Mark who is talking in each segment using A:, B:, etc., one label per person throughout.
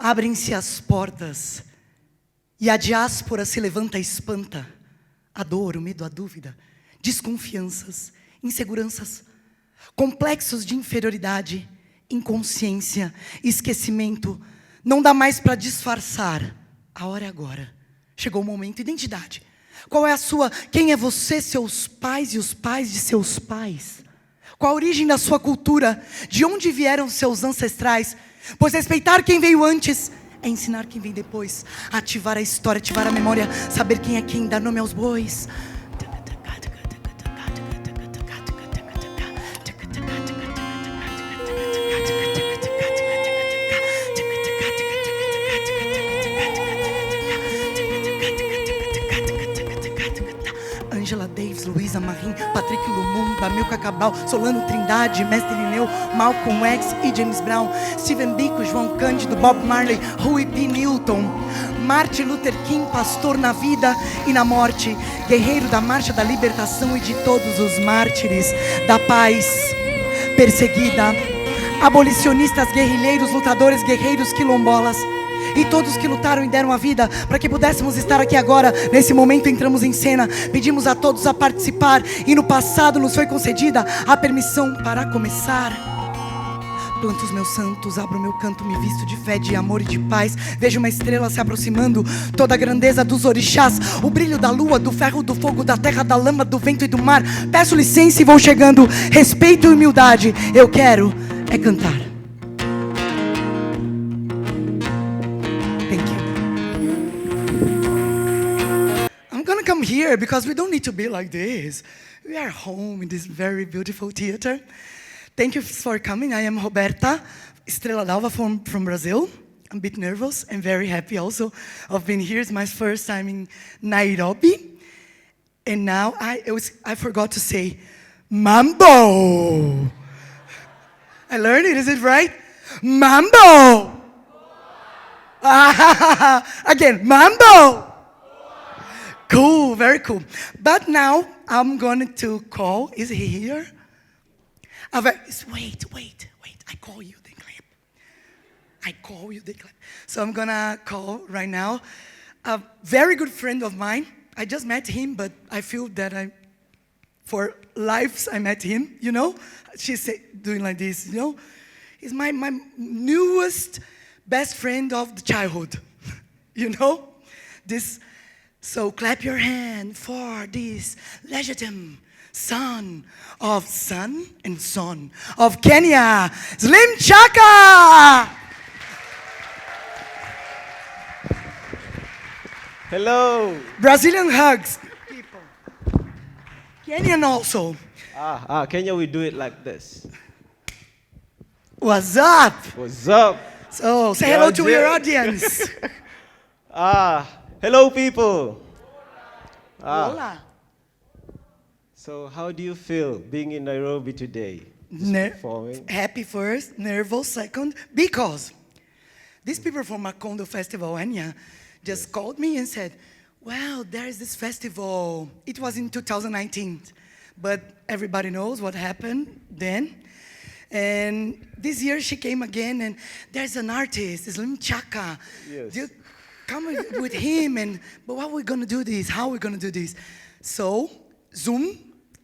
A: Abrem-se as portas e a diáspora se levanta e espanta. A dor, o medo, a dúvida, desconfianças, inseguranças, complexos de inferioridade, inconsciência, esquecimento. Não dá mais para disfarçar. A hora é agora. Chegou o momento. Identidade. Qual é a sua? Quem é você, seus pais e os pais de seus pais? Qual a origem da sua cultura? De onde vieram seus ancestrais? Pois respeitar quem veio antes é ensinar quem vem depois. Ativar a história, ativar a memória. Saber quem é quem, dar nome aos bois. Angela Davis, Luísa Marim, Patrick Lumumba, Milka Cabral, Solano Trindade, Mestre Irineu, Malcolm X e James Brown, Steven Biko, João Cândido, Bob Marley, Huey P. Newton, Martin Luther King, pastor na vida e na morte, guerreiro da marcha da libertação e de todos os mártires da paz, perseguida, abolicionistas, guerrilheiros, lutadores, guerreiros, quilombolas, e todos que lutaram e deram a vida para que pudéssemos estar aqui agora. Nesse momento entramos em cena, pedimos a todos a participar, e no passado nos foi concedida a permissão para começar. Planto os meus santos, abro meu canto, me visto de fé, de amor e de paz. Vejo uma estrela se aproximando, toda a grandeza dos orixás, o brilho da lua, do ferro, do fogo, da terra, da lama, do vento e do mar. Peço licença e vou chegando, respeito e humildade. Eu quero é cantar. Come here because we don't need to be like this. We are home in this very beautiful theater. Thank you for coming. I am Roberta Estrela D'Alva from Brazil. I'm a bit nervous and very happy also of being here. It's my first time in Nairobi. And now I forgot to say Mambo. I learned it, is it right? Mambo. Again, Mambo. Cool, very cool. But now I'm going to call. Is he here? Wait. I call you, they clap. So I'm going to call right now a very good friend of mine. I just met him, but I feel that for lives I met him, you know. She's doing like this, you know. He's my newest best friend of the childhood, you know. So clap your hand for this legitimate son of Kenya, Slim Shaka.
B: Hello.
A: Brazilian hugs, people. Kenyan also.
B: Kenya, we do it like this.
A: What's up?
B: What's up?
A: So say hello to your audience.
B: Hello, people.
A: Hola.
B: So how do you feel being in Nairobi today? Performing?
A: Happy first, nervous second, because these people from Macondo Festival, Enya, just called me and said, well, there is this festival. It was in 2019, but everybody knows what happened then. And this year she came again, and there's an artist, Slim Shaka.
B: Yes.
A: You come with him, but how are we going to do this? How are we going to do this? So, Zoom,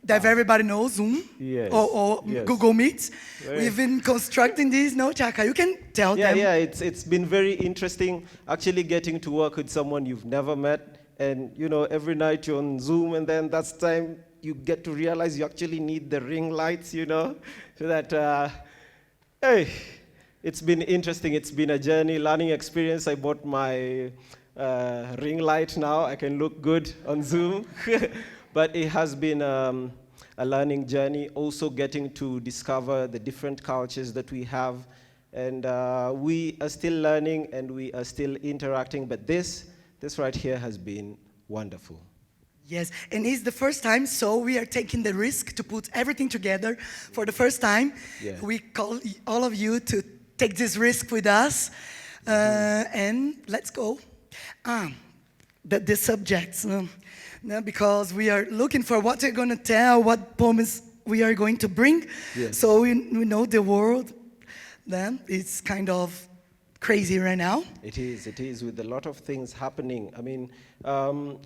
A: that everybody knows, Zoom,
B: yes.
A: or
B: Yes.
A: Google Meets. We've been constructing this, no, Shaka? You can tell them.
B: Yeah, it's been very interesting actually getting to work with someone you've never met. And, you know, every night you're on Zoom, and then that's time you get to realize you actually need the ring lights, you know, so that, It's been interesting. It's been a journey, learning experience. I bought my ring light now. I can look good on Zoom. But it has been a learning journey, also getting to discover the different cultures that we have. And we are still learning and we are still interacting. But this right here has been wonderful.
A: Yes, and it's the first time, so we are taking the risk to put everything together for the first time.
B: Yeah.
A: We call all of you to take this risk with us, and let's go. The subjects, because we are looking for what we're going to tell, what poems we are going to bring.
B: Yes.
A: So we know the world, then it's kind of crazy right now.
B: It is, with a lot of things happening. I mean,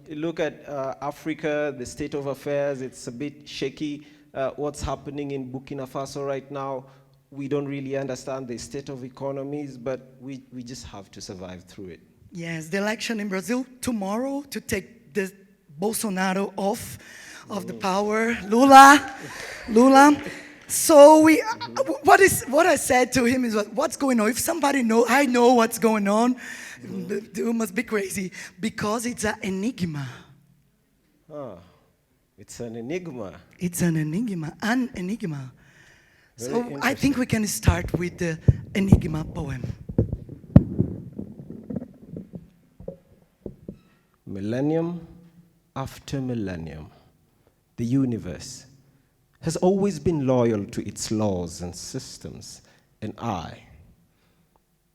B: look at Africa, the state of affairs, it's a bit shaky. What's happening in Burkina Faso right now, we don't really understand the state of economies, but we just have to survive through it.
A: Yes, the election in Brazil tomorrow to take the Bolsonaro off of the power. Lula. So what I said to him is, what's going on? If somebody I know what's going on. It must be crazy because it's an enigma.
B: It's an enigma.
A: It's an enigma.
B: Very
A: So I think we can start with the enigma poem.
B: Millennium after millennium, the universe has always been loyal to its laws and systems, and I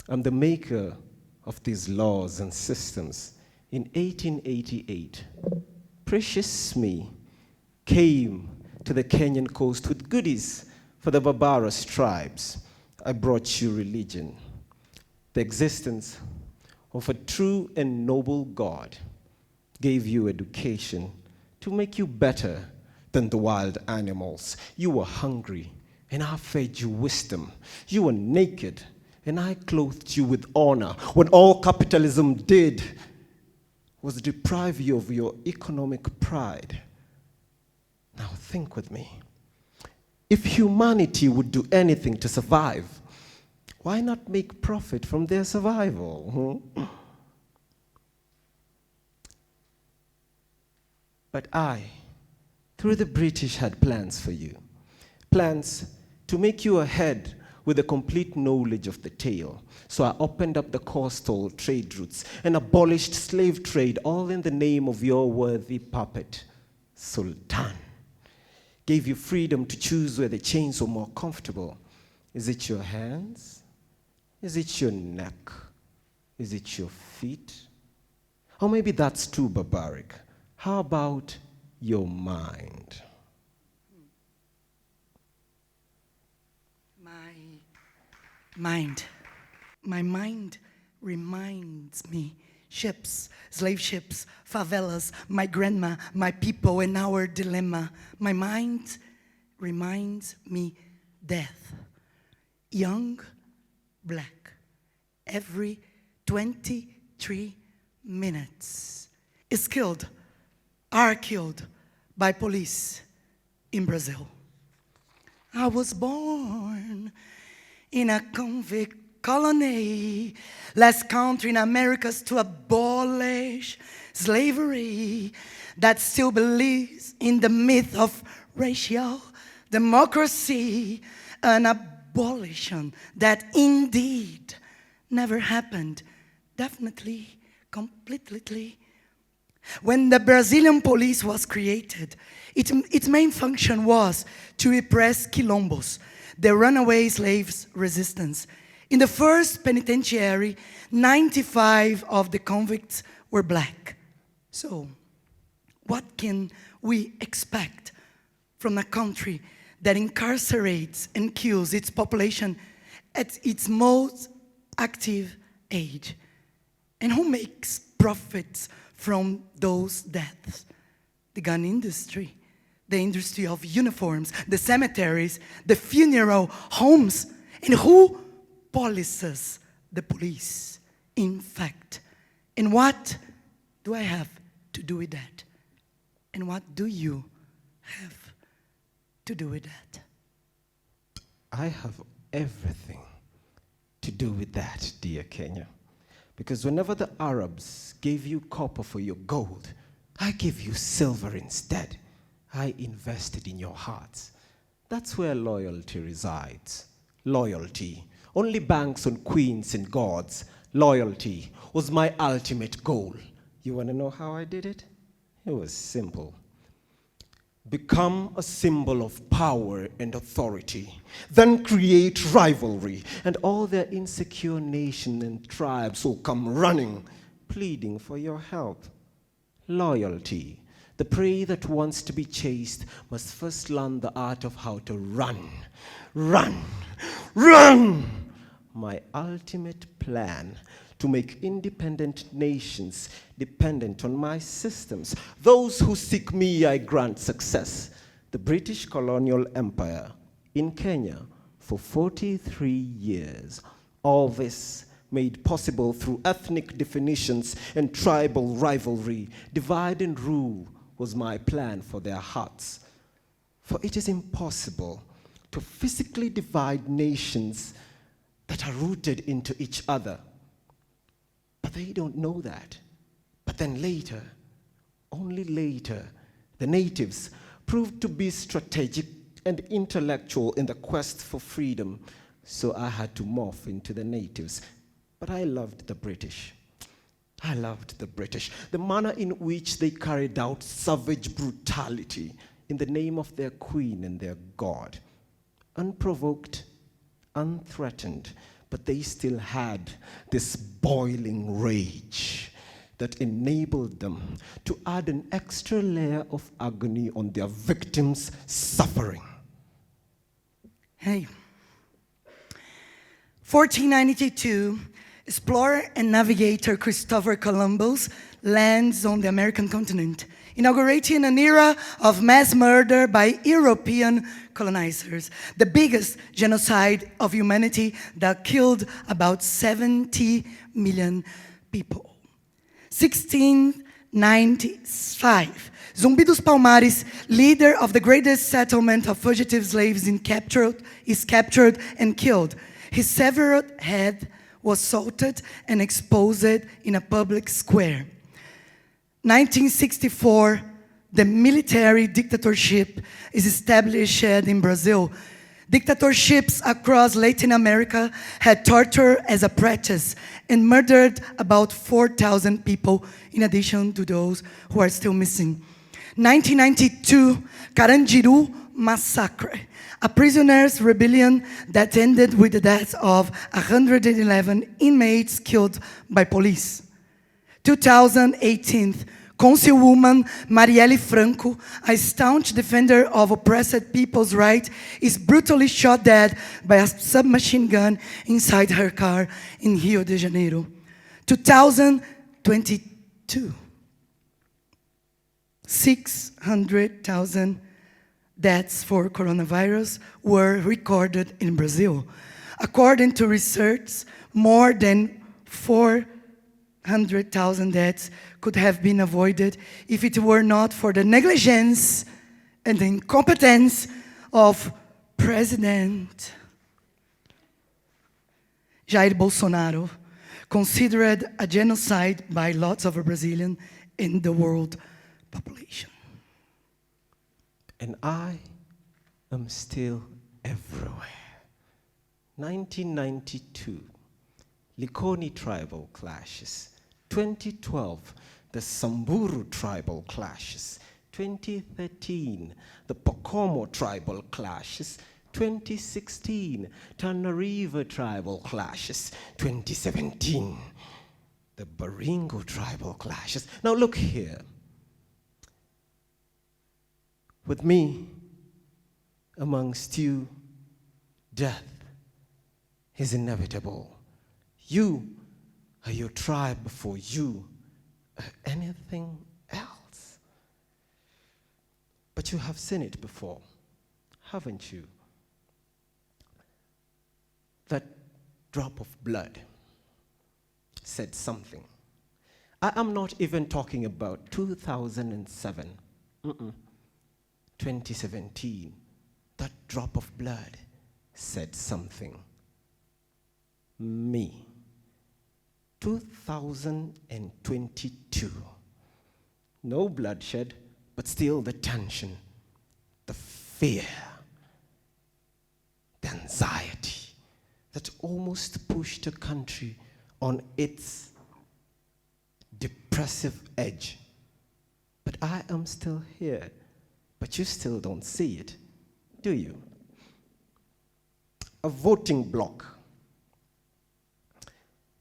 B: am the maker of these laws and systems. In 1888, precious me came to the Kenyan coast with goodies for the barbarous tribes. I brought you religion, the existence of a true and noble God, gave you education to make you better than the wild animals. You were hungry, and I fed you wisdom. You were naked, and I clothed you with honor, when all capitalism did was deprive you of your economic pride. Now think with me. If humanity would do anything to survive, why not make profit from their survival? But I, through the British, had plans for you. Plans to make you ahead with a complete knowledge of the tale. So I opened up the coastal trade routes and abolished slave trade, all in the name of your worthy puppet, Sultan. Gave you freedom to choose where the chains were more comfortable. Is it your hands? Is it your neck? Is it your feet? Or maybe that's too barbaric. How about your mind?
A: My mind reminds me ships, slave ships, favelas, my grandma, my people, and our dilemma. My mind reminds me death. Young, black, every 23 minutes is killed, are killed by police in Brazil. I was born in a convict colony, last country in Americas to abolish slavery, that still believes in the myth of racial democracy, an abolition that indeed never happened, definitely, completely. When the Brazilian police was created, its main function was to repress quilombos, the runaway slaves' resistance. In the first penitentiary, 95 of the convicts were black. So, what can we expect from a country that incarcerates and kills its population at its most active age? And who makes profits from those deaths? The gun industry, the industry of uniforms, the cemeteries, the funeral homes. And who polices the police, in fact? And what do I have to do with that? And what do you have to do with that?
B: I have everything do with that, dear Kenya. Because whenever the Arabs gave you copper for your gold, I gave you silver instead. I invested in your hearts. That's where loyalty resides. Loyalty. Only banks on queens and gods. Loyalty was my ultimate goal. You want to know how I did it? It was simple. Become a symbol of power and authority, then create rivalry, and all their insecure nations and tribes will come running, pleading for your help. Loyalty. The prey that wants to be chased must first learn the art of how to run. Run! Run! My ultimate plan: to make independent nations dependent on my systems. Those who seek me, I grant success. The British colonial empire in Kenya for 43 years. All this made possible through ethnic definitions and tribal rivalry. Divide and rule was my plan for their hearts. For it is impossible to physically divide nations that are rooted into each other. But they don't know that. But then later, only later, the natives proved to be strategic and intellectual in the quest for freedom. So I had to morph into the natives. But I loved the British. I loved the British. The manner in which they carried out savage brutality in the name of their queen and their god. Unprovoked, unthreatened, but they still had this boiling rage that enabled them to add an extra layer of agony on their victims' suffering.
A: Hey. 1492, explorer and navigator Christopher Columbus lands on the American continent, inaugurating an era of mass murder by European colonizers, the biggest genocide of humanity that killed about 70 million people. 1695, Zumbi dos Palmares, leader of the greatest settlement of fugitive slaves is captured and killed. His severed head was salted and exposed in a public square. 1964, the military dictatorship is established in Brazil. Dictatorships across Latin America had torture as a practice and murdered about 4,000 people, in addition to those who are still missing. 1992, Carandiru Massacre, a prisoners' rebellion that ended with the death of 111 inmates killed by police. 2018, councilwoman Marielle Franco, a staunch defender of oppressed people's rights, is brutally shot dead by a submachine gun inside her car in Rio de Janeiro. 2022, 600,000 deaths for coronavirus were recorded in Brazil. According to research, more than 400,000 deaths could have been avoided if it were not for the negligence and the incompetence of President Jair Bolsonaro, considered a genocide by lots of Brazilians and the world population.
B: And I am still everywhere. 1992, Likoni tribal clashes. 2012, the Samburu tribal clashes. 2013, the Pokomo tribal clashes. 2016, Tana River tribal clashes. 2017, the Baringo tribal clashes. Now look here. With me, amongst you, death is inevitable. You are your tribe before you are anything else. But you have seen it before, haven't you? That drop of blood said something. I am not even talking about 2007. 2017, that drop of blood said something. Me. 2022. No bloodshed, but still the tension, the fear, the anxiety that almost pushed a country on its depressive edge. But I am still here, but you still don't see it, do you? A voting bloc,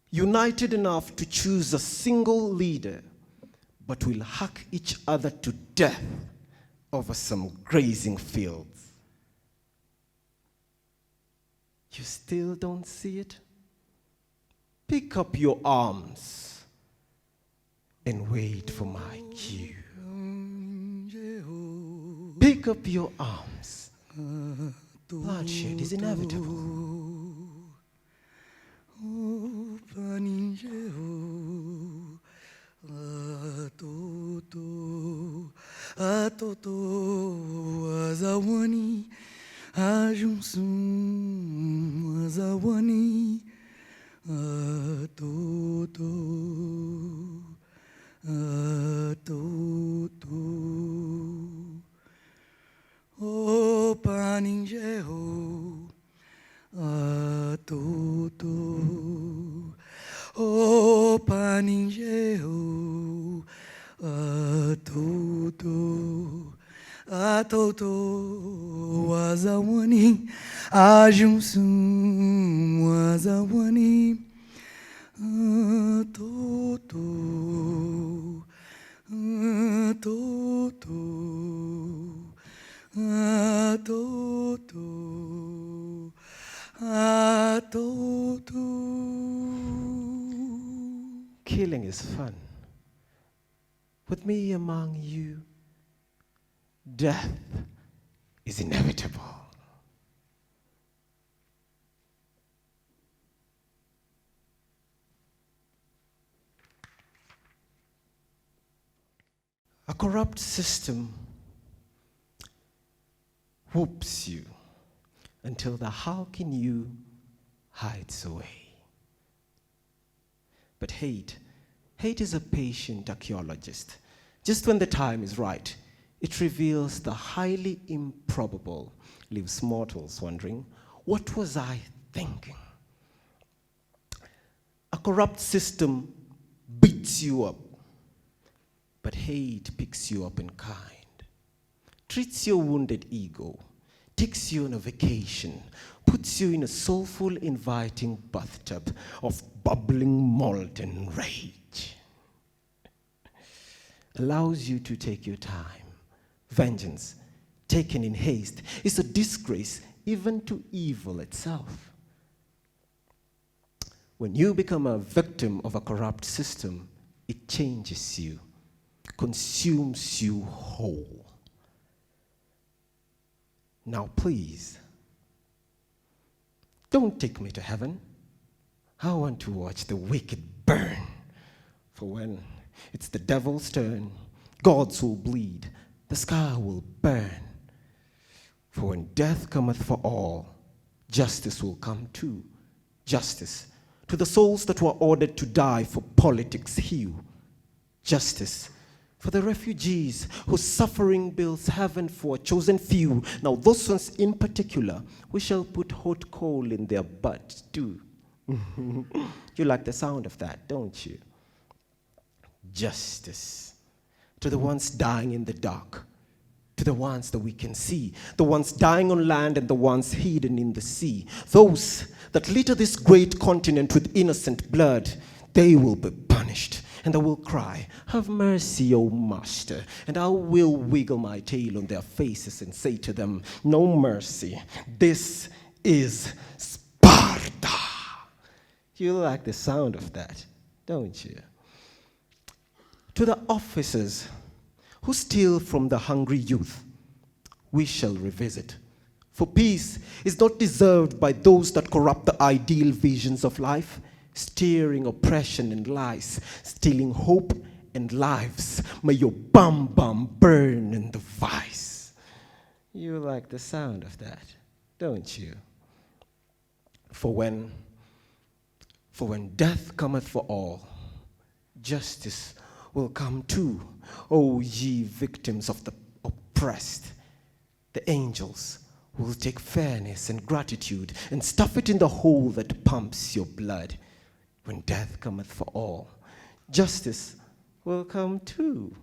B: united enough to choose a single leader, but will hack each other to death over some grazing fields. You still don't see it? Pick up your arms and wait for my cue. Pick up your arms. Bloodshed is inevitable.
A: O paningeho, atoto. O paningeho, atoto. Atoto wazawani, ajunsum wazawani. Atoto, atoto. Atoto, atoto.
B: Killing is fun. With me among you, death is inevitable. A corrupt system whoops you until the how can you hides away. But hate is a patient archaeologist. Just when the time is right, it reveals the highly improbable, leaves mortals wondering, what was I thinking? A corrupt system beats you up, but hate picks you up in kind. Treats your wounded ego, takes you on a vacation, puts you in a soulful, inviting bathtub of bubbling molten rage. Allows you to take your time. Vengeance, taken in haste, is a disgrace even to evil itself. When you become a victim of a corrupt system, it changes you, consumes you whole. Now please, don't take me to heaven. I want to watch the wicked burn. For when it's the devil's turn, gods will bleed, the sky will burn. For when death cometh for all, justice will come too. Justice to the souls that were ordered to die for politics' hue. Justice for the refugees whose suffering builds heaven for a chosen few. Now those ones in particular, we shall put hot coal in their butt too. You like the sound of that, don't you? Justice to the ones dying in the dark, to the ones that we can see, the ones dying on land and the ones hidden in the sea. Those that litter this great continent with innocent blood, they will be punished. And I will cry, have mercy, O Master. And I will wiggle my tail on their faces and say to them, no mercy. This is Sparta. You like the sound of that, don't you? To the officers who steal from the hungry youth, we shall revisit. For peace is not deserved by those that corrupt the ideal visions of life, steering oppression and lies, stealing hope and lives. May your bum burn in the vice. You like the sound of that, don't you? For when For when death cometh for all, justice will come too. O ye victims of the oppressed, the angels will take fairness and gratitude and stuff it in the hole that pumps your blood. When death cometh for all, justice will come too.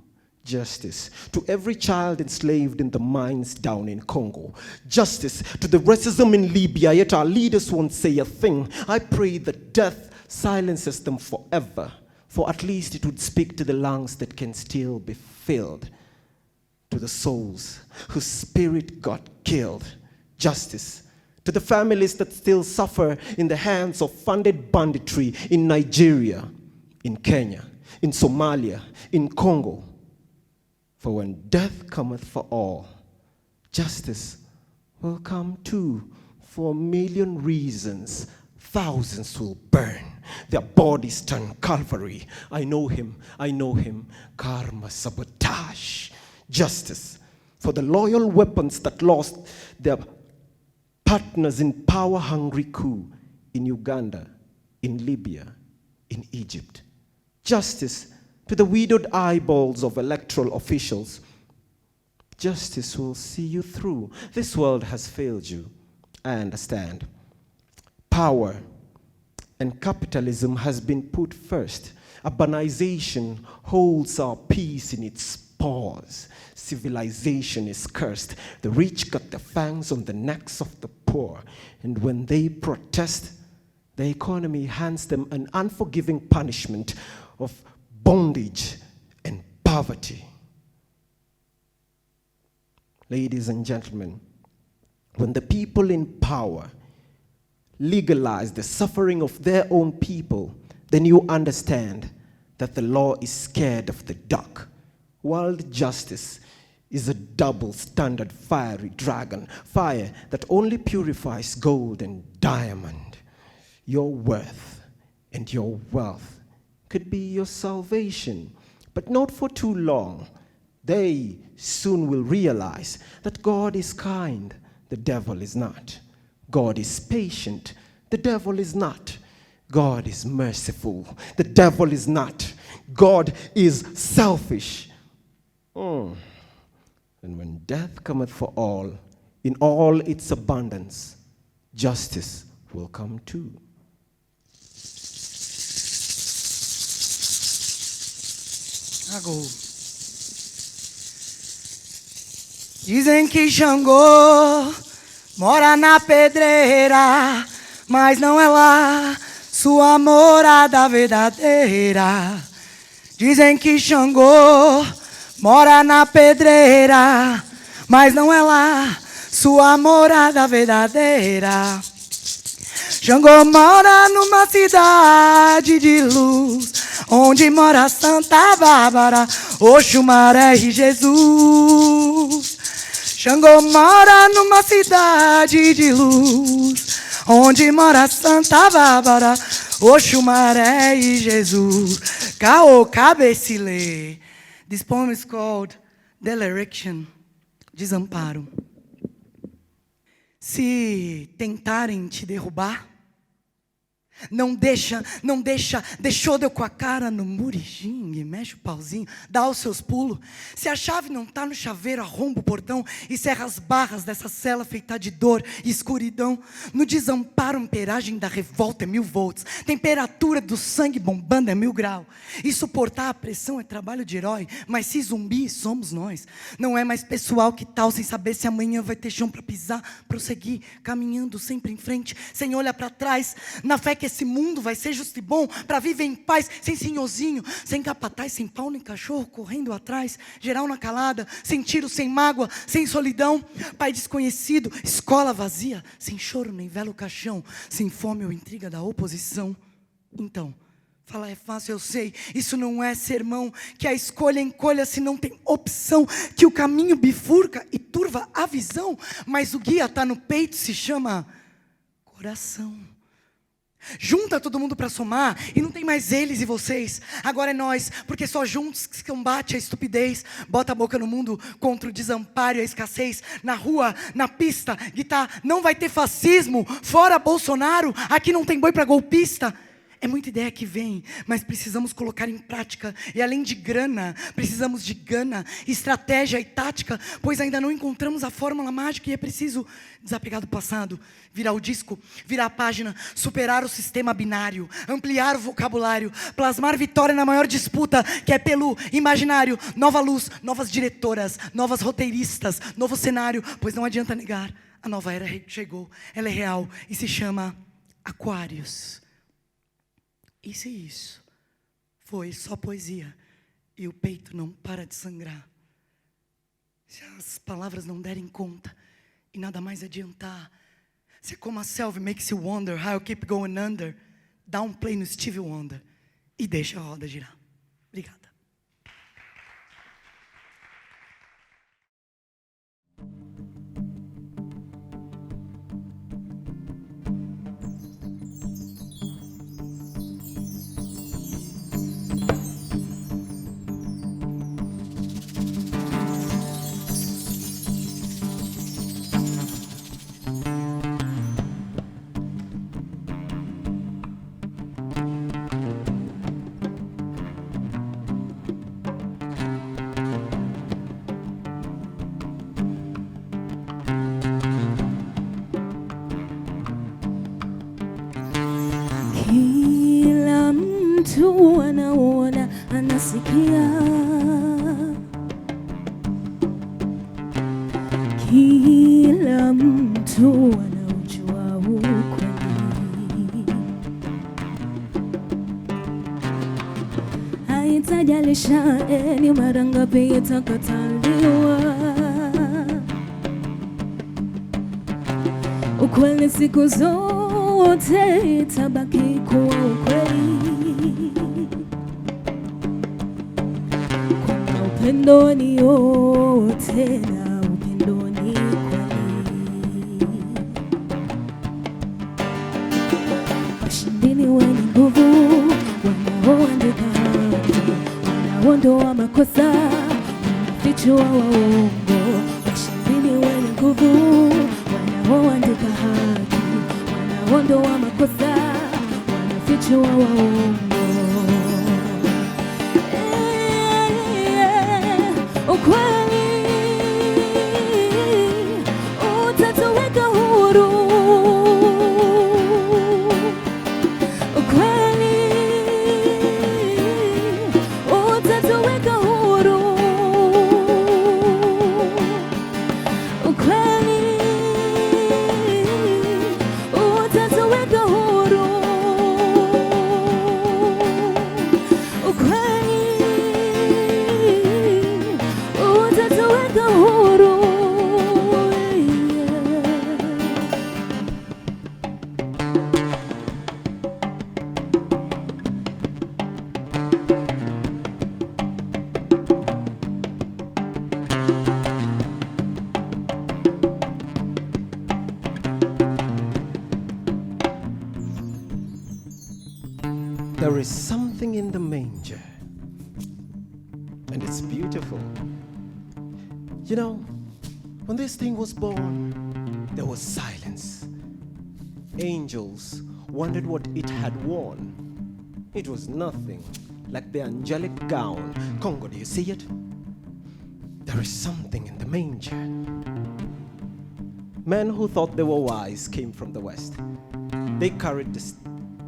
B: Justice to every child enslaved in the mines down in Congo. Justice to the racism in Libya, yet our leaders won't say a thing. I pray that death silences them forever, for at least it would speak to the lungs that can still be filled, to the souls whose spirit got killed. Justice to the families that still suffer in the hands of funded banditry in Nigeria, in Kenya, in Somalia, in Congo. For when death cometh for all, justice will come too. For a million reasons, thousands will burn, their bodies turn Calvary. I know him, karma, sabotage. Justice for the loyal weapons that lost their partners in power-hungry coup in Uganda, in Libya, in Egypt. Justice to the widowed eyeballs of electoral officials. Justice will see you through. This world has failed you, I understand. Power and capitalism has been put first. Urbanization holds our peace in its paws. Civilization is cursed. The rich got the fangs on the necks of the poor. And when they protest, the economy hands them an unforgiving punishment of bondage and poverty. Ladies and gentlemen, when the people in power legalize the suffering of their own people, then you understand that the law is scared of the duck. World justice is a double standard fiery dragon, fire that only purifies gold and diamond. Your worth and your wealth could be your salvation, but not for too long. They soon will realize that God is kind, the devil is not. God is patient, the devil is not. God is merciful, the devil is not. God is selfish. And when death cometh for all, in all its abundance, justice will come too.
A: Agora. Dizem que Xangô mora na pedreira, mas não é lá sua morada verdadeira. Dizem que Xangô mora na pedreira, mas não é lá sua morada verdadeira. Xangô mora numa cidade de luz, onde mora Santa Bárbara, Oxumaré e Jesus. Xangô mora numa cidade de luz, onde mora Santa Bárbara, Oxumaré e Jesus. Caô, cabecilê. This poem is called Dereliction, desamparo. Se tentarem te derrubar, deixou deu com a cara no murijingue, mexe o pauzinho, dá os seus pulos. Se a chave não tá no chaveiro, arromba o portão e serra as barras dessa cela feita de dor e escuridão. No desamparo, amperagem da revolta é 1000 volts, temperatura do sangue bombando é 1000 graus. E suportar a pressão é trabalho de herói, mas se zumbi somos nós. Não é mais pessoal que tal, sem saber se amanhã vai ter chão pra pisar, prosseguir, caminhando sempre em frente, sem olhar pra trás, na fé que esse mundo vai ser justo e bom, para viver em paz, sem senhorzinho, sem capataz, sem pau nem cachorro correndo atrás, geral na calada, sem tiro, sem mágoa, sem solidão, pai desconhecido, escola vazia, sem choro nem velo caixão, sem fome ou intriga da oposição. Então, falar é fácil, eu sei, isso não é sermão, que a escolha encolha se não tem opção, que o caminho bifurca e turva a visão, mas o guia tá no peito, se chama coração. Junta todo mundo para somar, e não tem mais eles e vocês, agora é nós, porque só juntos que se combate a estupidez. Bota a boca no mundo contra o desamparo e a escassez, na rua, na pista, gritar, não vai ter fascismo, fora Bolsonaro, aqui não tem boi para golpista. É muita ideia que vem, mas precisamos colocar em prática. E além de grana, precisamos de gana, estratégia e tática, pois ainda não encontramos a fórmula mágica e é preciso desapegar do passado, virar o disco, virar a página, superar o sistema binário, ampliar o vocabulário, plasmar vitória na maior disputa, que é pelo imaginário. Nova luz, novas diretoras, novas roteiristas, novo cenário, pois não adianta negar, a nova era chegou, ela é real e se chama Aquários. E se isso foi só poesia e o peito não para de sangrar? Se as palavras não derem conta e nada mais adiantar, se como a selva makes you wonder how you keep going under, dá um play no Stevie Wonder e deixa a roda girar. Obrigada.
C: Kila mtu anaona, anasikia. Kila mtu anaujua ukweli. Haitajalisha ni mara ngapi itakataliwa. Ukweli siku zote itabaki kuwa ukweli. Kuna upendo ni yote na upendo ni kweli. Washindini wenye nguvu, wanaoandika haki, wanaondoa makosa, wanafichua waongo. Washindini wenye nguvu, wanaoandika haki, wanaondoa makosa, wanafichua waongo. Ukweli utatuweka huru. Ukweli utatuweka huru. Ukweli utatuweka huru. Ukweli utatuweka huru.
B: There is something in the manger, and it's beautiful. You know, when this thing was born, there was silence. Angels wondered what it had worn. It was nothing like the angelic gown. Congo, do you see it? There is something in the manger. Men who thought they were wise came from the west.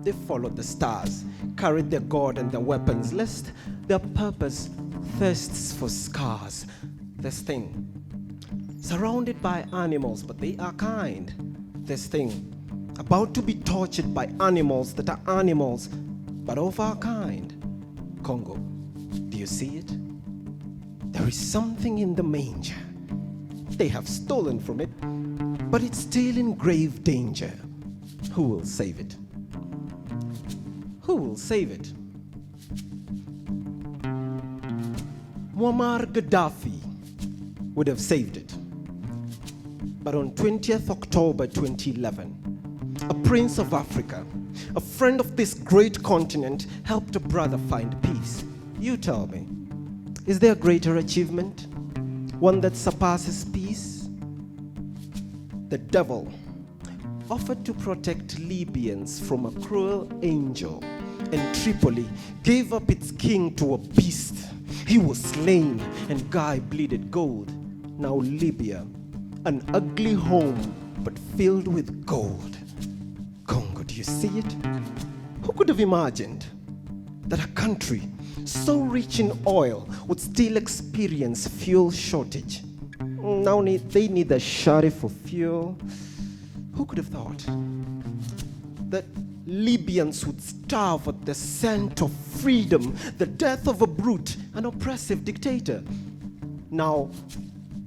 B: They followed the stars, carried their God and their weapons, lest their purpose thirsts for scars. This thing, surrounded by animals, but they are kind. This thing, about to be tortured by animals that are animals, but of our kind. Congo, do you see it? There is something in the manger. They have stolen from it, but it's still in grave danger. Who will save it? Who will save it? Muammar Gaddafi would have saved it. But on 20th October 2011, a prince of Africa, a friend of this great continent, helped a brother find peace. You tell me, is there a greater achievement? One that surpasses peace? The devil offered to protect Libyans from a cruel angel and Tripoli gave up its king to a beast. He was slain, and Guy bleeded gold. Now Libya, an ugly home, but filled with gold. Congo, do you see it? Who could have imagined that a country so rich in oil would still experience fuel shortage? Now they need a shari for fuel. Who could have thought that Libyans would starve at the scent of freedom, the death of a brute, an oppressive dictator? Now,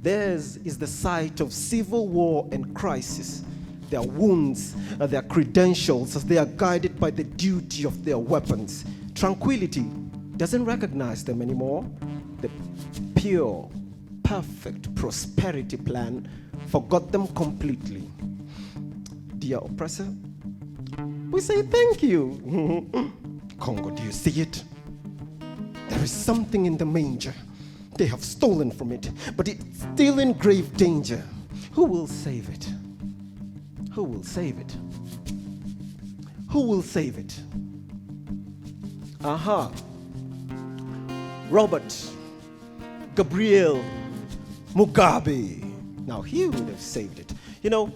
B: theirs is the site of civil war and crisis. Their wounds are their credentials as they are guided by the duty of their weapons. Tranquility doesn't recognize them anymore. The pure, perfect prosperity plan forgot them completely. Dear oppressor, we say thank you. Congo, do you see it? There is something in the manger. They have stolen from it, but it's still in grave danger. Who will save it? Who will save it? Who will save it? Aha. Robert Gabriel Mugabe. Now he would have saved it. You know,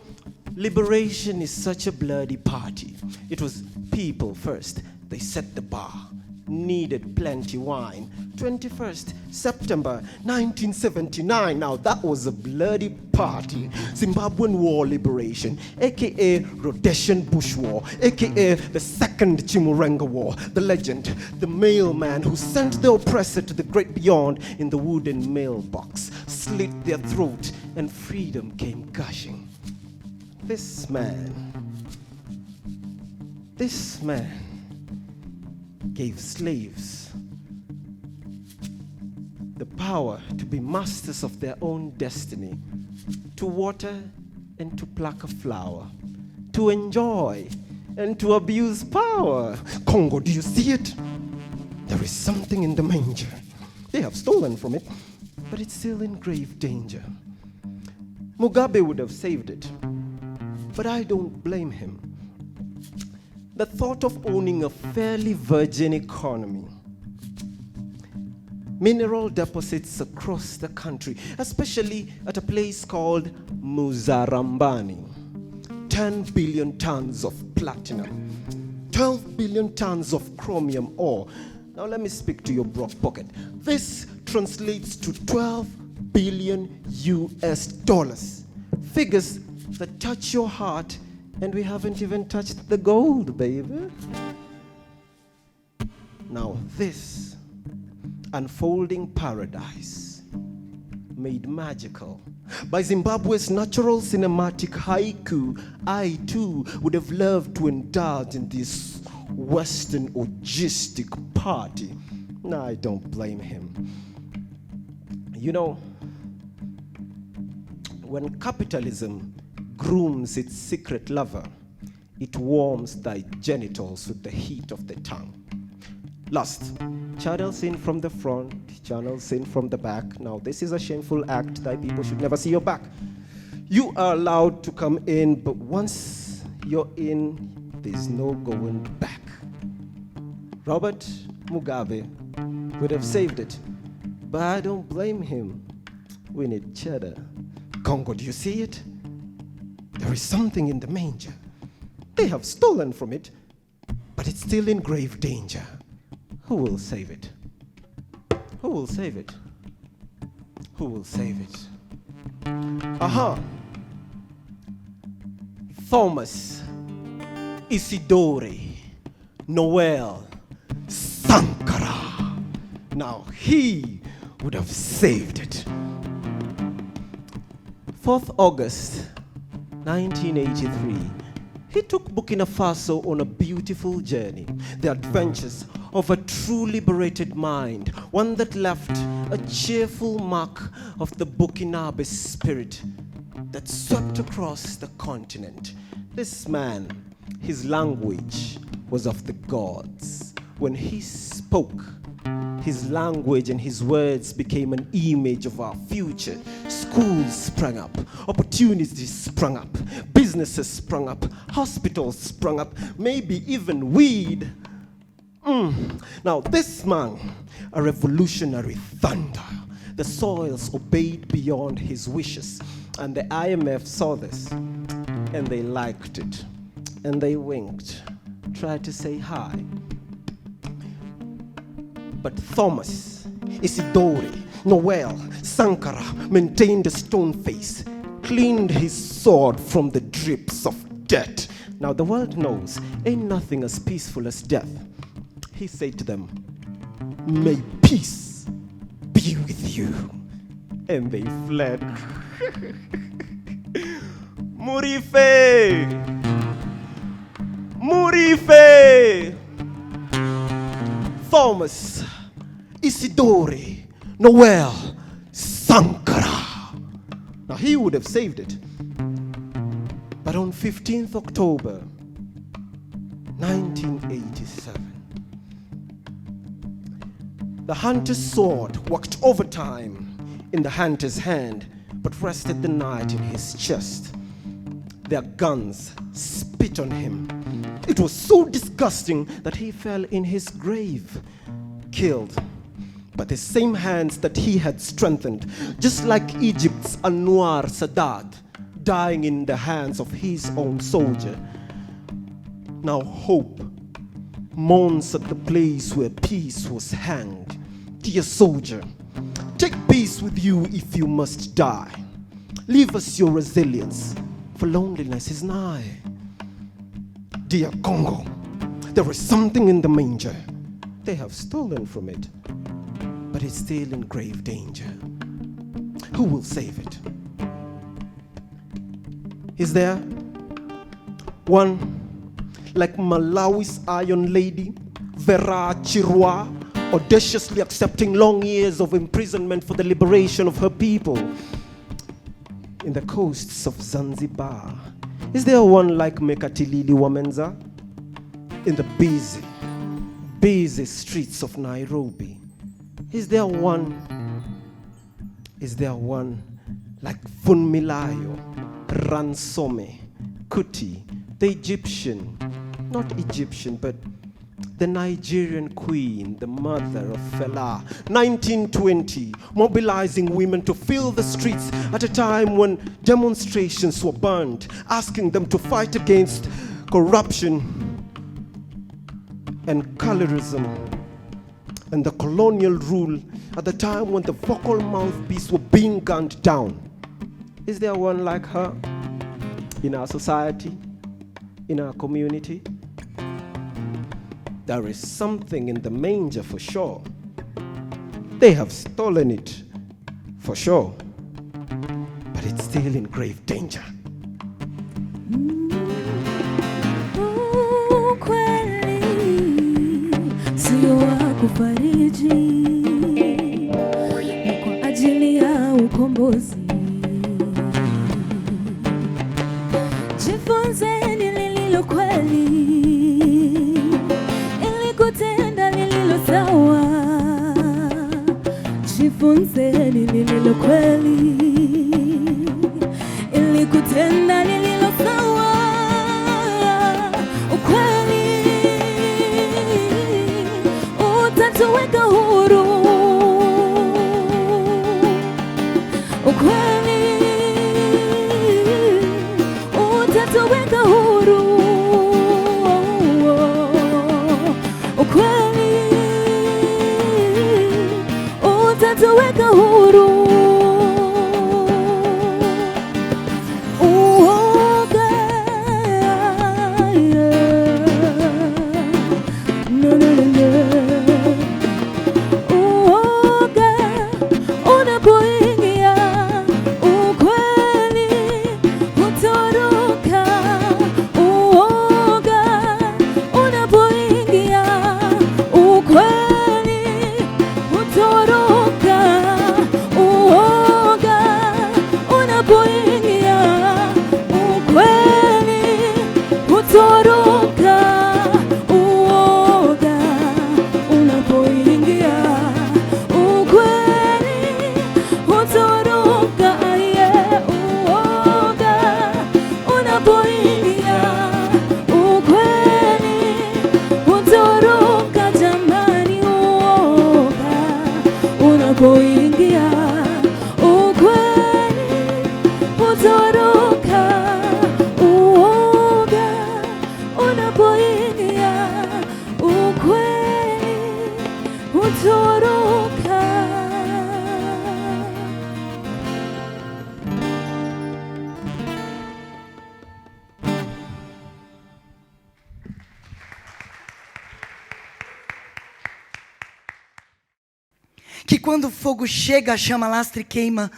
B: liberation is such a bloody party. It was people first. They set the bar. Needed plenty wine. 21st September 1979. Now that was a bloody party. Zimbabwean War Liberation, aka Rhodesian Bush War, aka the Second Chimurenga War. The legend, the mailman who sent the oppressor to the great beyond in the wooden mailbox, slit their throat, and freedom came gushing. This man gave slaves the power to be masters of their own destiny, to water and to pluck a flower, to enjoy and to abuse power. Congo, do you see it? There is something in the manger. They have stolen from it, but it's still in grave danger. Mugabe would have saved it, but I don't blame him. The thought of owning a fairly virgin economy, mineral deposits across the country, especially at a place called Muzarambani, 10 billion tons of platinum, 12 billion tons of chromium ore. Now let me speak to your broke pocket. This translates to 12 billion US dollars. Figures that touch your heart, and we haven't even touched the gold, baby. Now this unfolding paradise, made magical by Zimbabwe's natural cinematic haiku, I too would have loved to indulge in this Western orgistic party. No, I don't blame him. You know, when capitalism grooms its secret lover, it warms thy genitals with the heat of the tongue. Lust, channels in from the front, channels in from the back. Now this is a shameful act, thy people should never see your back. You are allowed to come in, but once you're in, there's no going back. Robert Mugabe would have saved it, but I don't blame him. We need cheddar. Congo, do you see it? There is something in the manger. They have stolen from it, but it's still in grave danger. Who will save it? Who will save it? Who will save it? Aha! Thomas, Isidore, Noel, Sankara. Now he would have saved it. 4th August 1983, he took Burkina Faso on a beautiful journey, the adventures of a true liberated mind, one that left a cheerful mark of the Burkinabe spirit that swept across the continent. This man, his language was of the gods. When he spoke, his language and his words became an image of our future. Schools sprang up, opportunities sprung up, businesses sprung up, hospitals sprung up, maybe even weed. Now this man, a revolutionary thunder. The soils obeyed beyond his wishes. And the IMF saw this, and they liked it. And they winked, tried to say hi. But Thomas, Isidori, Noel, Sankara maintained a stone face, cleaned his sword from the drips of debt. Now the world knows, ain't nothing as peaceful as death. He said to them, "May peace be with you." And they fled. Murife! Murife! Thomas, Isidori, Noel, Sankara. Now he would have saved it. But on 15th October, 1987, the hunter's sword worked overtime in the hunter's hand, but rested the night in his chest. Their guns spit on him. It was so disgusting that he fell in his grave, killed by the same hands that he had strengthened, just like Egypt's Anwar Sadat, dying in the hands of his own soldier. Now hope mourns at the place where peace was hanged. Dear soldier, take peace with you if you must die. Leave us your resilience, for loneliness is nigh. Dear Congo, there is something in the manger. They have stolen from it, but it's still in grave danger. Who will save it? Is there one like Malawi's Iron Lady, Vera Chirwa, audaciously accepting long years of imprisonment for the liberation of her people? In the coasts of Zanzibar, is there one like Mekatilili Wamenza? In the busy streets of Nairobi, is there one like Funmilayo, Ransome, Kuti, the Egyptian, not Egyptian, but the Nigerian queen, the mother of Fela, 1920, mobilizing women to fill the streets at a time when demonstrations were burned, asking them to fight against corruption and colorism and the colonial rule at the time when the vocal mouthpiece were being gunned down. Is there one like her in our society, in our community? There is something in the manger for sure. They have stolen it for sure, but it's still in grave danger.
C: Ukweli sio wa kufariji, ni kwa ajili ya ukombozi. Jifunzeni lililo kweli, ili kutenda lililo sawa. Jifunzeni lililo kweli, ili kutenda lililo sawa. Ukweli utatuweka huru. Ukweli utatuweka huru. Ukweli utatuweka huru. Uoga, no, no, no, no. Uoga unapoingia, ukweli hutoroka. Uoga unapoingia, ukweli hutoroka. Uoga utoroka.
A: Que quando o fogo chega, a chama lastra e queima.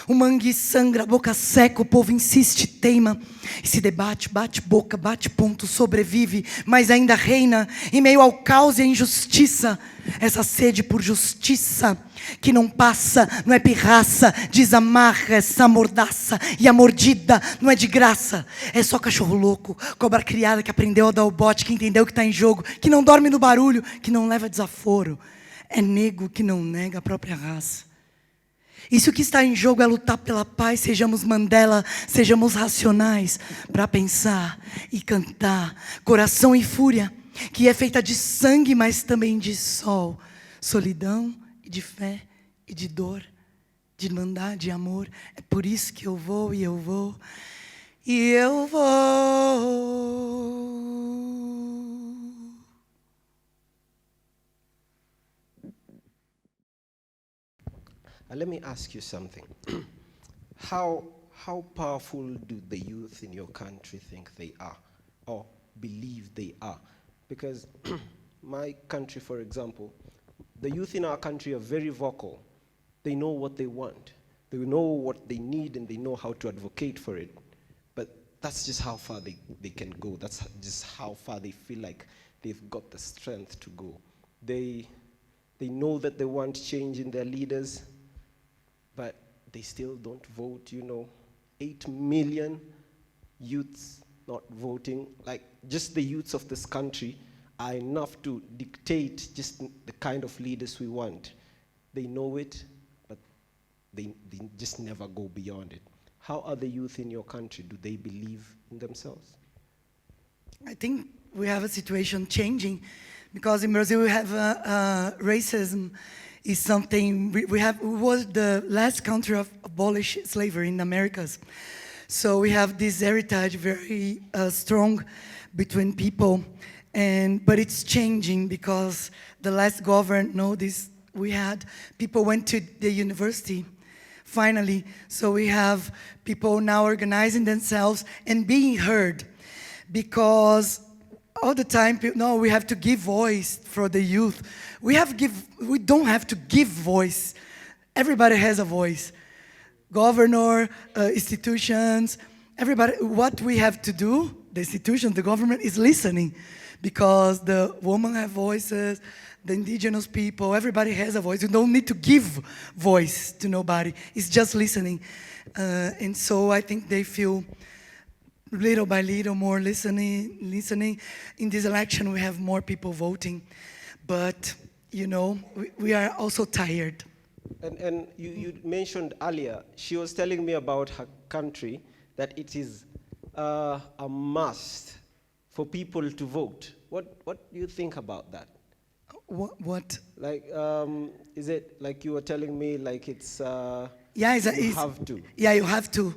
A: O mangue sangra, a boca seca, o povo insiste, teima. E se debate, bate boca, bate ponto, sobrevive, mas ainda reina. Em meio ao caos e à injustiça, essa sede por justiça, que não passa, não é pirraça. Desamarra essa mordaça, e a mordida não é de graça. É só cachorro louco, cobra criada que aprendeu a dar o bote, que entendeu que está em jogo, que não dorme no barulho, que não leva desaforo. É nego que não nega a própria raça. Isso que está em jogo é lutar pela paz. Sejamos Mandela, sejamos racionais para pensar e cantar. Coração e fúria, que é feita de sangue, mas também de sol. Solidão e de fé e de dor, de irmandade e amor. É por isso que eu vou e eu vou e eu vou.
B: Let me ask you something. How powerful do the youth in your country think they are, or believe they are? Because my country, for example, the youth in our country are very vocal. They know what they want. They know what they need, and they know how to advocate for it. But that's just how far they can go. That's just how far they feel like they've got the strength to go. They know that they want change in their leaders, but they still don't vote. 8 million youths not voting. Like, just the youths of this country are enough to dictate just the kind of leaders we want. They know it, but they just never go beyond it. How are the youth in your country? Do they believe in themselves?
A: I think we have a situation changing, because in Brazil we have racism is something, we was the last country of abolish slavery in the Americas. So we have this heritage very strong between people, but it's changing because the last government, we had people went to the university, finally. So we have people now organizing themselves and being heard, because all the time, we have to give voice for the youth. We don't have to give voice. Everybody has a voice. Governor, institutions, everybody. What we have to do, the institution, the government, is listening, because the women have voices, the indigenous people, everybody has a voice. You don't need to give voice to nobody. It's just listening. And so I think they feel little by little more listening. In this election, we have more people voting, but we are also tired.
B: And you mentioned earlier, she was telling me about her country, that it is a must for people to vote. What do you think about that?
A: What?
B: Like, is it like you were telling me, like it's
A: you
B: have to?
A: Yeah, you have to.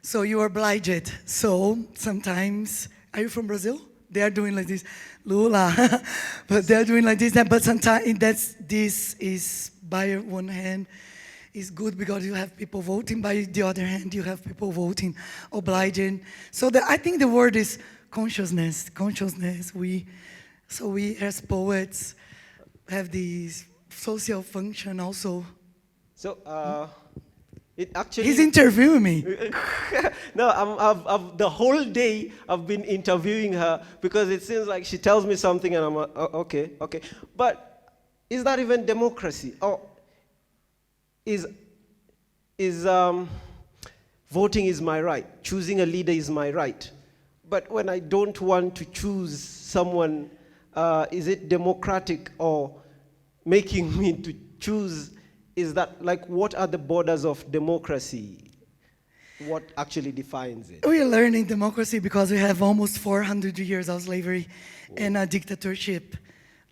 A: So you are obliged. So sometimes, are you from Brazil? They are doing like this, Lula, but they are doing like this. But sometimes this is by one hand is good because you have people voting. By the other hand, you have people voting, obliging. So I think the word is consciousness. Consciousness. We as poets have this social function also.
B: So. It actually,
A: he's interviewing me.
B: No, I've the whole day I've been interviewing her, because it seems like she tells me something and I'm like, oh, okay. But is that even democracy? Or is voting is my right, choosing a leader is my right. But when I don't want to choose someone, is it democratic or making me to choose? Is that, like, what are the borders of democracy? What actually defines it?
A: We are learning democracy because we have almost 400 years of slavery and a dictatorship,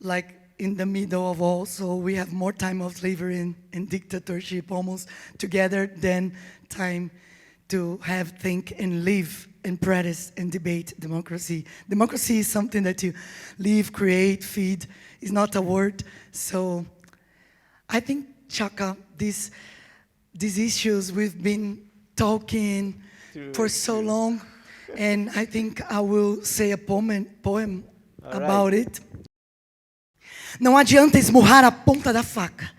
A: like in the middle of all. So we have more time of slavery and dictatorship almost together than time to have, think, and live and practice and debate democracy. Democracy is something that you live, create, feed. It's not a word. So I think, Shaka, these issues we've been talking for so long, and I think I will say a poem about it. Não adianta esmurrar a ponta da faca.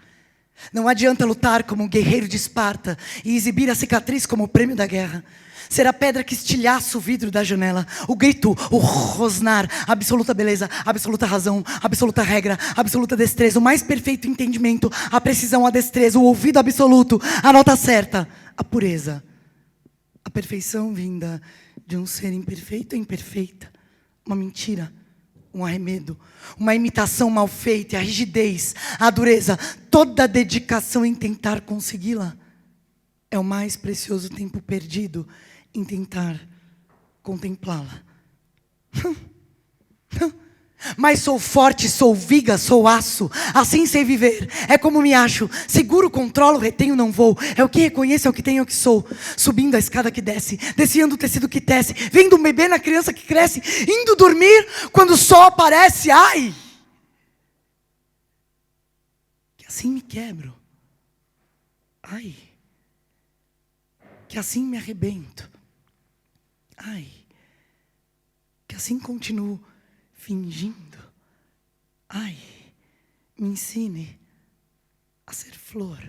A: Não adianta lutar como um guerreiro de Esparta e exibir a cicatriz como o prêmio da guerra. Ser a pedra que estilhaça o vidro da janela, o grito, o rosnar, a absoluta beleza, a absoluta razão, a absoluta regra, a absoluta destreza, o mais perfeito entendimento, a precisão, a destreza, o ouvido absoluto, a nota certa, a pureza, a perfeição vinda de um ser imperfeito e imperfeita, uma mentira, um arremedo, uma imitação mal feita, a rigidez, a dureza, toda a dedicação em tentar consegui-la é o mais precioso tempo perdido em tentar contemplá-la. Mas sou forte, sou viga, sou aço, assim sei viver, é como me acho, seguro, controlo, retenho, não vou, é o que reconheço, é o que tenho, é o que sou, subindo a escada que desce, descendo o tecido que tece, vendo um bebê na criança que cresce, indo dormir quando o sol aparece, ai! Que assim me quebro, ai! Que assim me arrebento, ai! Que assim continuo fingindo, ai, me ensine a ser flor.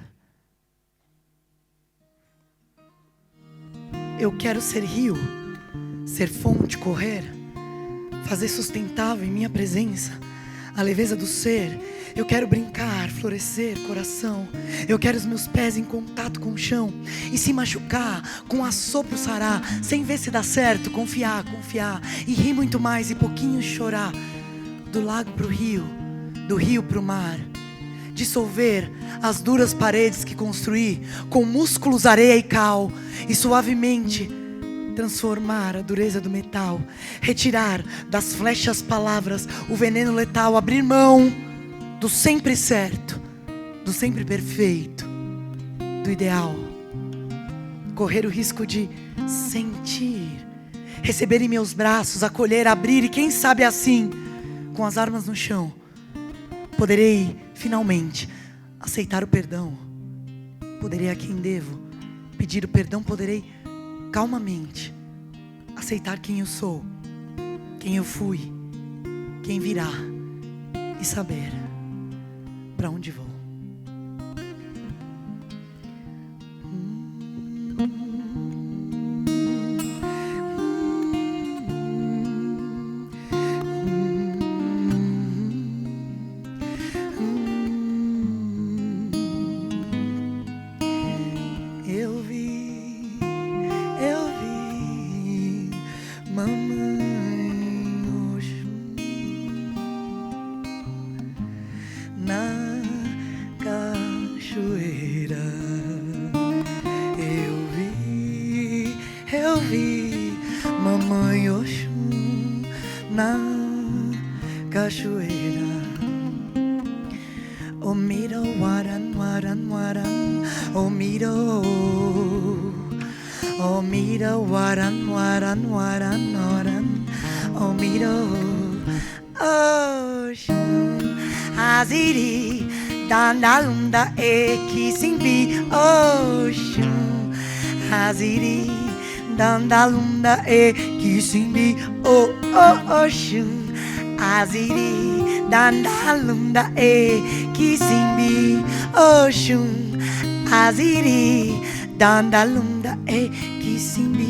A: Eu quero ser rio, ser fonte, correr, fazer sustentável em minha presença a leveza do ser. Eu quero brincar, florescer, coração. Eu quero os meus pés em contato com o chão. E se machucar, com assopro sarar. Sem ver se dá certo, confiar, confiar. E rir muito mais e pouquinho chorar. Do lago pro rio, do rio pro mar. Dissolver as duras paredes que construí. Com músculos, areia e cal. E suavemente transformar a dureza do metal. Retirar das flechas palavras o veneno letal. Abrir mão do sempre certo, do sempre perfeito, do ideal. Correr o risco de sentir, receber em meus braços, acolher, abrir e quem sabe assim, com as armas no chão, poderei finalmente aceitar o perdão. Poderei a quem devo pedir o perdão, poderei calmamente aceitar quem eu sou, quem eu fui, quem virá e saber para onde vou. Eu vi, mamãe Oxum na cachoeira. Eu vi mamãe Oxum na cachoeira. O miro waran waran waran, o miro, o miro waran waran waran waran, o miro Oxum aziri dandalunda ekisimbi Oxum aziri dandalunda ekisimbi Oxum aziri dandalunda ekisimbi Oxum aziri dandalunda ekisimbi.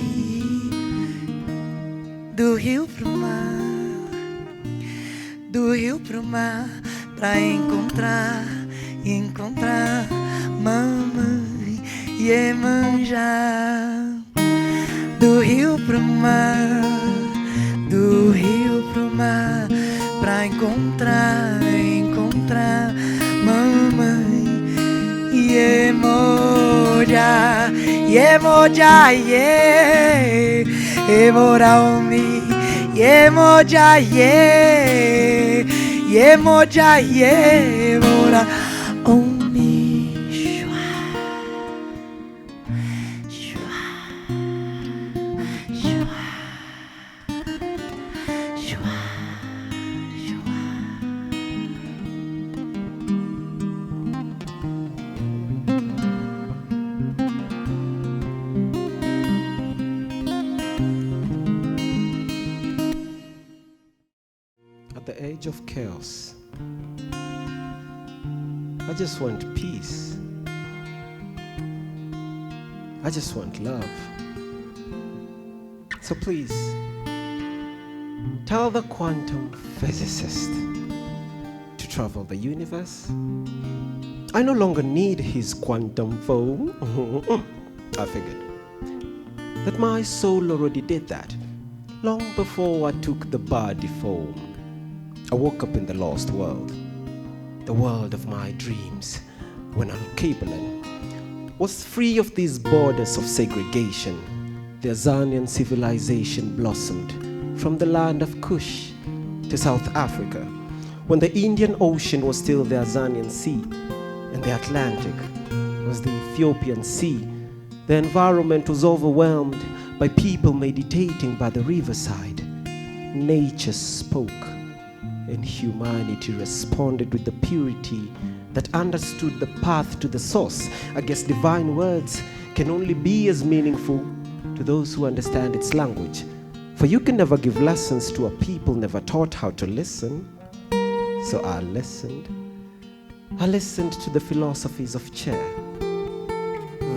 A: Do rio pro mar, do rio pro mar, pra encontrar mamãe Iemanjá. Do rio pro mar, do rio pro mar, pra encontrar mamãe Iemoja, Iemoja, Emoraomi, Iemoja, Iemoja, Emoraomi. Shua, shua, shua, shua, shua.
B: age of chaos. I just want peace. I just want love. So please, tell the quantum physicist to travel the universe. I no longer need his quantum foam. I figured that my soul already did that long before I took the body form. I woke up in the lost world, the world of my dreams, when Al-Kabalan was free of these borders of segregation. The Azanian civilization blossomed from the land of Kush to South Africa, when the Indian Ocean was still the Azanian Sea and the Atlantic was the Ethiopian Sea. The environment was overwhelmed by people meditating by the riverside. Nature spoke, and humanity responded with the purity that understood the path to the source. I guess divine words can only be as meaningful to those who understand its language. For you can never give lessons to a people never taught how to listen. So I listened. I listened to the philosophies of Che.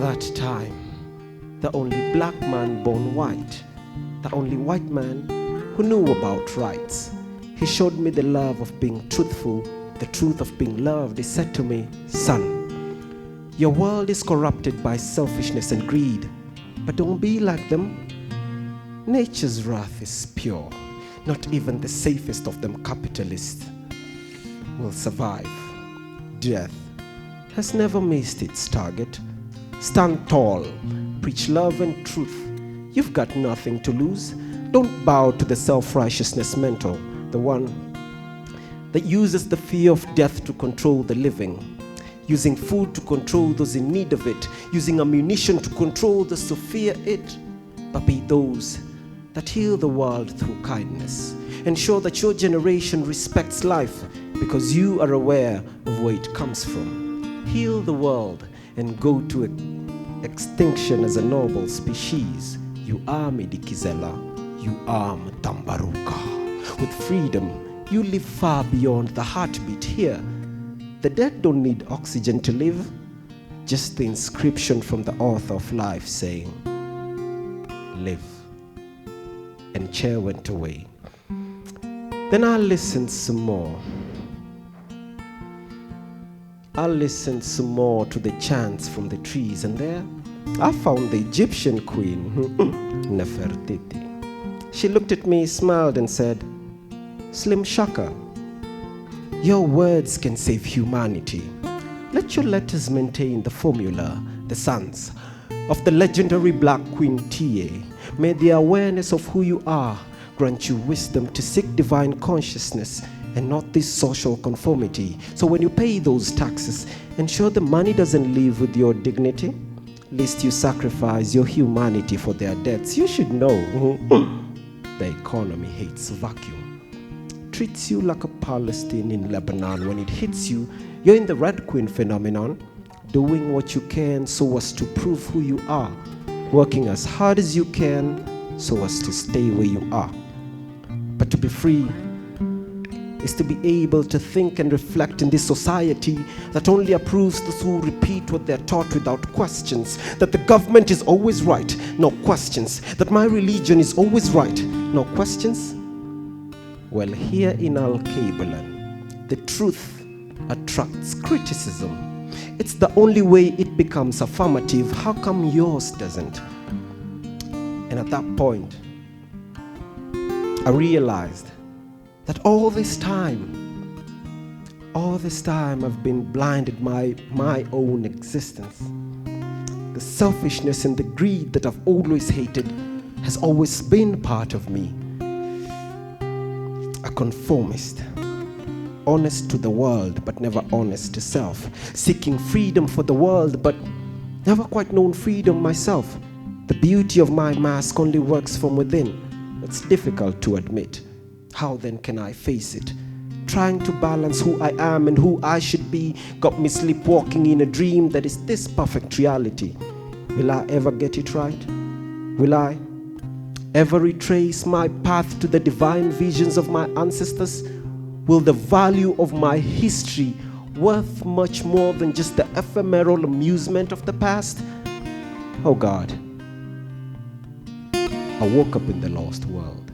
B: That time, the only black man born white, the only white man who knew about rights. He showed me the love of being truthful, the truth of being loved. He said to me, son, your world is corrupted by selfishness and greed, but don't be like them. Nature's wrath is pure. Not even the safest of them capitalists will survive. Death has never missed its target. Stand tall, preach love and truth. You've got nothing to lose. Don't bow to the self-righteousness mental, the one that uses the fear of death to control the living, using food to control those in need of it, using ammunition to control those who fear it. But be those that heal the world through kindness. Ensure that your generation respects life because you are aware of where it comes from. Heal the world and go to extinction as a noble species. You are Medikizela, you are Mtambaruka. With freedom, you live far beyond the heartbeat here. The dead don't need oxygen to live, just the inscription from the author of life saying, live. And Che went away. Then I listened some more. I listened some more to the chants from the trees, and there I found the Egyptian queen, Nefertiti. She looked at me, smiled, and said, Slim Shaka, your words can save humanity. Let your letters maintain the formula, the sons of the legendary Black Queen Tie. May the awareness of who you are grant you wisdom to seek divine consciousness and not this social conformity. So when you pay those taxes, ensure the money doesn't leave with your dignity, lest you sacrifice your humanity for their debts. You should know the economy hates vacuum. Treats you like a Palestine in Lebanon. When it hits you, you're in the Red Queen phenomenon, doing what you can so as to prove who you are, working as hard as you can so as to stay where you are. But to be free is to be able to think and reflect in this society that only approves those who repeat what they're taught without questions, that the government is always right, no questions, that my religion is always right, no questions. Well, here in Al-Kabalan, the truth attracts criticism. It's the only way it becomes affirmative. How come yours doesn't? And at that point, I realized that all this time I've been blinded by my own existence. The selfishness and the greed that I've always hated has always been part of me. A conformist, honest to the world but never honest to self, seeking freedom for the world but never quite known freedom myself. The beauty of my mask only works from within. It's difficult to admit. How then can I face it? Trying to balance who I am and who I should be got me sleepwalking in a dream that is this perfect reality. Will I ever get it right? Will I ever retrace my path to the divine visions of my ancestors? will the value of my history worth much more than just the ephemeral amusement of the past? Oh God, I woke up in the lost world.